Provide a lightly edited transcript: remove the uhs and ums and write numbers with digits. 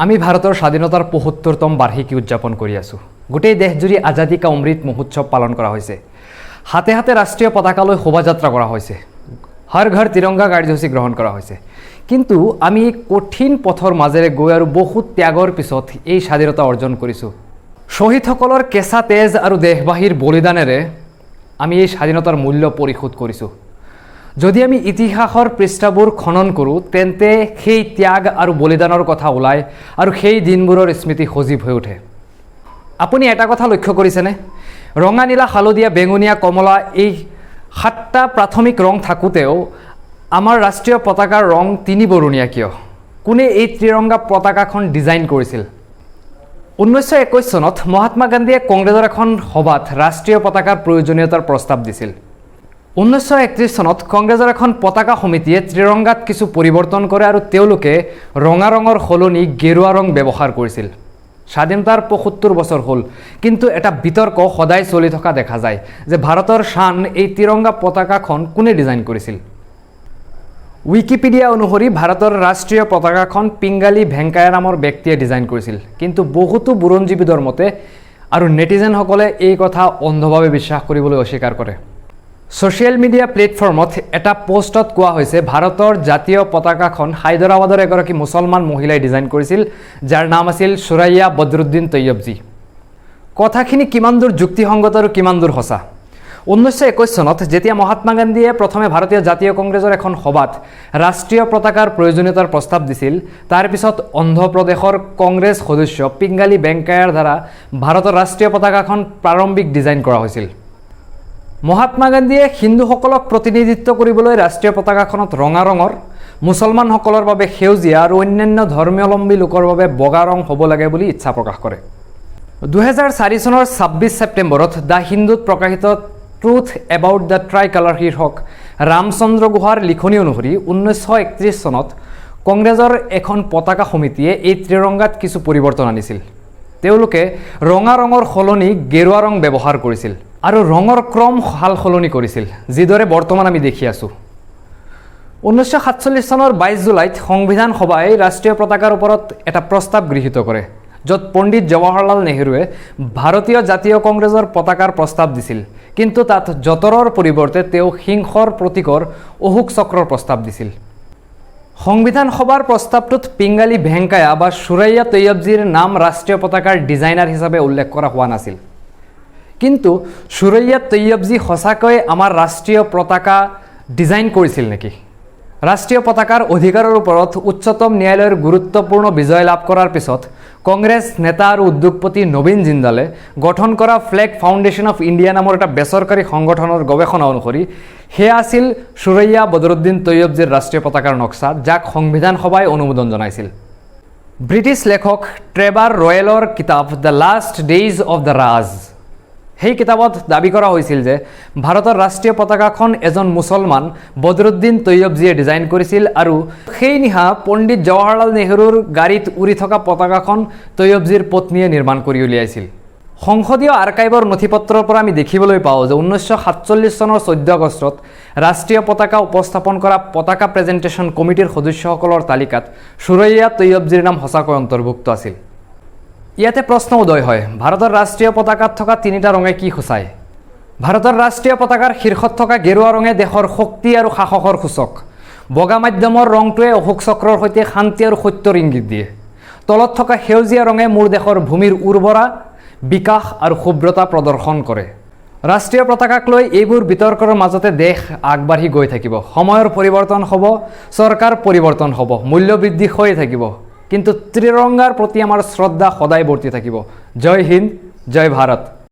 আমি ভাৰতৰ স্বাধীনতাৰ ৭৫তম বাৰ্ষিকী উদযাপন কৰি আছো। গোটেই দেশজুৰি আজাদী কা অমৃত মহোৎসৱ পালন কৰা হৈছে। হাতে হাতে ৰাষ্ট্ৰীয় পতাকালৈ শোভাযাত্ৰা কৰা হৈছে। হৰ ঘৰ তিৰংগা কাৰ্যসূচী গ্ৰহণ কৰা হৈছে। কিন্তু আমি কঠিন পথৰ মাজেৰে গৈ আৰু বহুত ত্যাগৰ পিছত এই স্বাধীনতা অৰ্জন কৰিছোঁ। শ্বহীদসকলৰ কেঁচা তেজ আৰু দেশবাসীৰ বলিদানেৰে আমি এই স্বাধীনতাৰ মূল্য পৰিশোধ কৰিছোঁ। যদি আমি ইতিহাসৰ পৃষ্ঠাবোৰ খনন কৰোঁ তেন্তে সেই ত্যাগ আৰু বলিদানৰ কথা ওলায় আৰু সেই দিনবোৰৰ স্মৃতি সজীৱ হৈ উঠে। আপুনি এটা কথা লক্ষ্য কৰিছেনে? ৰঙা, নীলা, হালধীয়া, বেঙুনীয়া, কমলা এই ৭টা প্ৰাথমিক ৰং থাকোঁতেও আমাৰ ৰাষ্ট্ৰীয় পতাকাৰ ৰং তিনিবৰণীয়া কিয়? কোনে এই ত্ৰিৰংগা পতাকাখন ডিজাইন কৰিছিল? ১৯২১ চনত মহাত্মা গান্ধীয়ে কংগ্ৰেছৰ এখন সভাত ৰাষ্ট্ৰীয় পতাকাৰ প্ৰয়োজনীয়তাৰ প্ৰস্তাৱ দিছিল। ১৯৩১ চনত কংগ্ৰেছৰ এখন পতাকা সমিতিয়ে ত্ৰিৰংগাত কিছু পৰিৱৰ্তন কৰে আৰু তেওঁলোকে ৰঙা ৰঙৰ সলনি গেৰুৱা ৰং ব্যৱহাৰ কৰিছিল। স্বাধীনতাৰ ৭৫ বছৰ হ'ল, কিন্তু এটা বিতৰ্ক সদায় চলি থকা দেখা যায় যে ভাৰতৰ শান এই ত্ৰিৰংগা পতাকাখন কোনে ডিজাইন কৰিছিল। উইকিপিডিয়া অনুসৰি ভাৰতৰ ৰাষ্ট্ৰীয় পতাকাখন পিংগালী ভেংকায়া নামৰ ব্যক্তিয়ে ডিজাইন কৰিছিল, কিন্তু বহুতো বুৰঞ্জীবিদৰ মতে আৰু নেটিজেনসকলে এই কথা অন্ধভাৱে বিশ্বাস কৰিবলৈ অস্বীকাৰ কৰে। ছ'চিয়েল মিডিয়া প্লেটফৰ্মত এটা পোষ্টত কোৱা হৈছে ভাৰতৰ জাতীয় পতাকাখন হায়দৰাবাদৰ এগৰাকী মুছলমান মহিলাই ডিজাইন কৰিছিল, যাৰ নাম আছিল সুৰাইয়া বদৰুদ্দিন তৈয়বজী। কথাখিনি কিমান দূৰ যুক্তিসংগত আৰু কিমান দূৰ সঁচা? ১৯২১ চনত যেতিয়া মহাত্মা গান্ধীয়ে প্ৰথমে ভাৰতীয় জাতীয় কংগ্ৰেছৰ এখন সভাত ৰাষ্ট্ৰীয় পতাকাৰ প্ৰয়োজনীয়তাৰ প্ৰস্তাৱ দিছিল, তাৰ পিছত অন্ধ্ৰপ্ৰদেশৰ কংগ্ৰেছ সদস্য পিংগালী ভেংকায়াৰ দ্বাৰা ভাৰতৰ ৰাষ্ট্ৰীয় পতাকাখন প্ৰাৰম্ভিক ডিজাইন কৰা হৈছিল। মহাত্মা গান্ধীয়ে হিন্দুসকলক প্ৰতিনিধিত্ব কৰিবলৈ ৰাষ্ট্ৰীয় পতাকাখনত ৰঙা ৰঙৰ, মুছলমানসকলৰ বাবে সেউজীয়া আৰু অন্যান্য ধৰ্মাৱলম্বী লোকৰ বাবে বগা ৰং হ'ব লাগে বুলি ইচ্ছা প্ৰকাশ কৰে। ২০০৪ চনৰ ২৬ ছেপ্টেম্বৰত দ্য হিন্দুত প্ৰকাশিত truth about the try colour শীৰ্ষক ৰামচন্দ্ৰ গুহাৰ লিখনি অনুসৰি ১৯৩১ চনত কংগ্ৰেছৰ এখন পতাকা সমিতিয়ে এই ত্ৰিৰংগাত কিছু পৰিৱৰ্তন আনিছিল। তেওঁলোকে ৰঙা ৰঙৰ সলনি গেৰুৱা ৰং ব্যৱহাৰ কৰিছিল আৰু ৰঙৰ ক্ৰম সাল সলনি কৰিছিল, যিদৰে বৰ্তমান আমি দেখি আছোঁ। ১৯৪৭ চনৰ ২২ জুলাইত সংবিধান সভাই ৰাষ্ট্ৰীয় পতাকাৰ ওপৰত এটা প্ৰস্তাৱ গৃহীত কৰে, য'ত পণ্ডিত জৱাহৰলাল নেহৰুৱে ভাৰতীয় জাতীয় কংগ্ৰেছৰ পতাকাৰ প্ৰস্তাৱ দিছিল, কিন্তু তাত যঁতৰৰ পৰিৱৰ্তে তেওঁ সিংহৰ প্ৰতীকৰ অশোক চক্ৰৰ প্ৰস্তাৱ দিছিল। সংবিধান সভাৰ প্ৰস্তাৱটোত পিংগালী ভেংকায়া বা সুৰাইয়া তৈয়বজীৰ নাম ৰাষ্ট্ৰীয় পতাকাৰ ডিজাইনাৰ হিচাপে উল্লেখ কৰা হোৱা নাছিল। কিন্তু সুৰাইয়া তৈয়বজী সঁচাকৈ আমাৰ ৰাষ্ট্ৰীয় পতাকা ডিজাইন কৰিছিল নেকি? ৰাষ্ট্ৰীয় পতাকাৰ অধিকাৰৰ ওপৰত উচ্চতম ন্যায়ালয়ৰ গুৰুত্বপূৰ্ণ বিজয় লাভ কৰাৰ পিছত কংগ্ৰেছ নেতা আৰু উদ্যোগপতি নবীন জিন্দালে গঠন কৰা ফ্লেগ ফাউণ্ডেশ্যন অফ ইণ্ডিয়া নামৰ এটা বেচৰকাৰী সংগঠনৰ গৱেষণা অনুসৰি সেয়া আছিল সুৰাইয়া বদৰুদ্দিন তৈয়বজীৰ ৰাষ্ট্ৰীয় পতাকাৰ নক্সা, যাক সংবিধান সভাই অনুমোদন জনাইছিল। ব্ৰিটিছ লেখক ট্ৰেভাৰ ৰয়েলৰ কিতাপ the last days of the Raj, সেই কিতাপত দাবী কৰা হৈছিল যে ভাৰতৰ ৰাষ্ট্ৰীয় পতাকাখন এজন মুছলমান বদৰুদ্দিন তৈয়বজীয়ে ডিজাইন কৰিছিল আৰু সেই নিশা পণ্ডিত জৱাহৰলাল নেহৰুৰ গাড়ীত উৰি থকা পতাকাখন তৈয়বজীৰ পত্নীয়ে নিৰ্মাণ কৰি উলিয়াইছিল। সংসদীয় আৰ্কাইভৰ নথিপত্ৰৰ পৰা আমি দেখিবলৈ পাওঁ যে ১৯৪৭ চনৰ ১৪ আগষ্টত ৰাষ্ট্ৰীয় পতাকা উপস্থাপন কৰা পতাকা প্ৰেজেণ্টেশ্যন কমিটিৰ সদস্যসকলৰ তালিকাত সুৰাইয়া তৈয়বজীৰ নাম সঁচাকৈ অন্তৰ্ভুক্ত আছিল। ইয়াতে প্ৰশ্ন উদয় হয়, ভাৰতৰ ৰাষ্ট্ৰীয় পতাকাত থকা তিনিটা ৰঙে কি সূচায়? ভাৰতৰ ৰাষ্ট্ৰীয় পতাকাৰ শীৰ্ষত থকা গেৰুৱা ৰঙে দেশৰ শক্তি আৰু সাহসৰ সূচক। বগা মাধ্যমৰ ৰংটোৱে অশোক চক্ৰৰ সৈতে শান্তি আৰু সত্যৰ ইংগিত দিয়ে। তলত থকা সেউজীয়া ৰঙে মোৰ দেশৰ ভূমিৰ উৰ্বৰা, বিকাশ আৰু শুভ্ৰতা প্ৰদৰ্শন কৰে। ৰাষ্ট্ৰীয় পতাকাক লৈ এইবোৰ বিতৰ্কৰ মাজতে দেশ আগবাঢ়ি গৈ থাকিব। সময়ৰ পৰিৱৰ্তন হ'ব, চৰকাৰ পৰিৱৰ্তন হ'ব, মূল্য বৃদ্ধি হৈ থাকিব, কিন্তু ত্ৰিৰংগাৰ প্ৰতি আমাৰ শ্ৰদ্ধা সদায় বৰ্তি থাকিব। জয় হিন্দ, জয় ভাৰত।